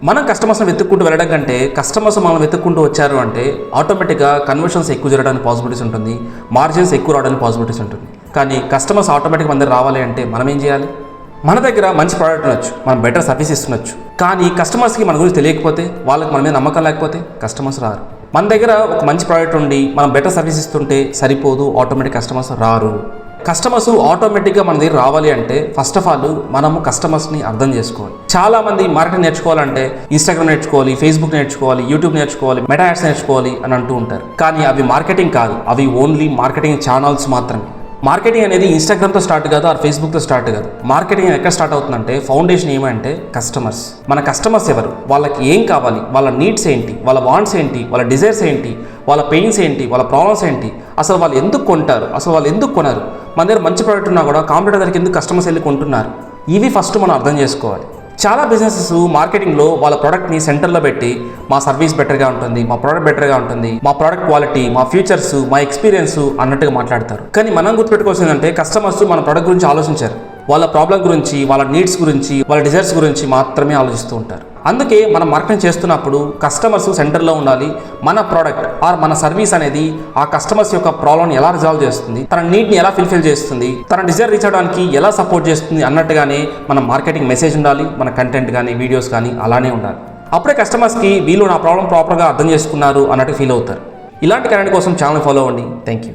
మనం కస్టమర్స్ని వెతుక్కుంటూ వెళ్ళడం కంటే కస్టమర్స్ మనం వెతుక్కుంటూ వచ్చారు అంటే ఆటోమేటిక్గా కన్వర్షన్స్ ఎక్కువ జరగడానికి పాసిబిలిటీస్ ఉంటుంది, మార్జిన్స్ ఎక్కువ రావడానికి పాసిబిలిటీస్ ఉంటుంది. కానీ కస్టమర్స్ ఆటోమేటిక్ మన దగ్గర రావాలి అంటే మనం ఏం చేయాలి? మన దగ్గర మంచి ప్రోడక్ట్ ఉండొచ్చు, మనం బెటర్ సర్వీస్ ఇస్తుండొచ్చు, కానీ కస్టమర్స్కి మన గురించి తెలియకపోతే, వాళ్ళకి మన మీద నమ్మకం లేకపోతే కస్టమర్స్ రారు. మన దగ్గర ఒక మంచి ప్రోడక్ట్ ఉండి మనం బెటర్ సర్వీస్ ఇస్తుంటే సరిపోదు, ఆటోమేటిక్ కస్టమర్స్ రారు. కస్టమర్స్ ఆటోమేటిక్గా మన దగ్గర రావాలి అంటే ఫస్ట్ ఆఫ్ ఆల్ మనము కస్టమర్స్ని అర్థం చేసుకోవాలి. చాలా మంది మార్కెటింగ్ నేర్చుకోవాలంటే ఇన్స్టాగ్రామ్ నేర్చుకోవాలి, ఫేస్బుక్ నేర్చుకోవాలి, యూట్యూబ్ నేర్చుకోవాలి, మెటా యాడ్స్ నేర్చుకోవాలి అని అంటూ ఉంటారు. కానీ అవి మార్కెటింగ్ కాదు, అవి ఓన్లీ మార్కెటింగ్ ఛానల్స్ మాత్రమే. మార్కెటింగ్ అనేది ఇన్స్టాగ్రామ్తో స్టార్ట్ కాదు, ఆర్ ఫేస్బుక్తో స్టార్ట్ కాదు. మార్కెటింగ్ ఎక్కడ స్టార్ట్ అవుతుందంటే ఫౌండేషన్ ఏమంటే కస్టమర్స్. మన కస్టమర్స్ ఎవరు, వాళ్ళకి ఏం కావాలి, వాళ్ళ నీడ్స్ ఏంటి, వాళ్ళ వాంట్స్ ఏంటి, వాళ్ళ డిజైర్స్ ఏంటి, వాళ్ళ పెయిన్స్ ఏంటి, వాళ్ళ ప్రాబ్లమ్స్ ఏంటి, అసలు వాళ్ళు ఎందుకు కొంటారు, అసలు వాళ్ళు ఎందుకు కొనరు, మన దగ్గర మంచి ప్రోడక్ట్ ఉన్నా కూడా కాంపిటీటర్ దగ్గరికి ఎందుకు కస్టమర్స్ వెళ్ళి కొంటున్నారు, ఇవి ఫస్ట్ మనం అర్థం చేసుకోవాలి. చాలా బిజినెసెస్ మార్కెటింగ్లో వాళ్ళ ప్రోడక్ట్ని సెంటర్లో పెట్టి మా సర్వీస్ బెటర్గా ఉంటుంది, మా ప్రోడక్ట్ బెటర్గా ఉంటుంది, మా ప్రోడక్ట్ క్వాలిటీ, మా ఫీచర్స్, మా ఎక్స్పీరియన్స్ అన్నట్టుగా మాట్లాడతారు. కానీ మనం గుర్తుపెట్టుకోవాల్సిందంటే కస్టమర్స్ మన ప్రోడక్ట్ గురించి ఆలోచించారు, వాళ్ళ ప్రాబ్లం గురించి, వాళ్ళ నీడ్స్ గురించి, వాళ్ళ డిజైర్స్ గురించి మాత్రమే ఆలోచిస్తూ ఉంటారు. అందుకే మనం మార్కెటింగ్ చేస్తున్నప్పుడు కస్టమర్స్ సెంటర్లో ఉండాలి. మన ప్రోడక్ట్ ఆర్ మన సర్వీస్ అనేది ఆ కస్టమర్స్ యొక్క ప్రాబ్లమ్ని ఎలా రిజాల్వ్ చేస్తుంది, తన నీడ్ని ఎలా ఫుల్ఫిల్ చేస్తుంది, తన డిజైర్ రీచ్ అవడానికి ఎలా సపోర్ట్ చేస్తుంది అన్నట్టుగానే మన మార్కెటింగ్ మెసేజ్ ఉండాలి, మన కంటెంట్ కానీ వీడియోస్ కానీ అలానే ఉండాలి. అప్పుడే కస్టమర్స్కి వీళ్ళు నా ప్రాబ్లం ప్రాపర్గా అర్థం చేసుకున్నారు అన్నట్టు ఫీల్ అవుతారు. ఇలాంటి కంటెంట్ కోసం ఛానల్ ఫాలో అవ్వండి. Thank you.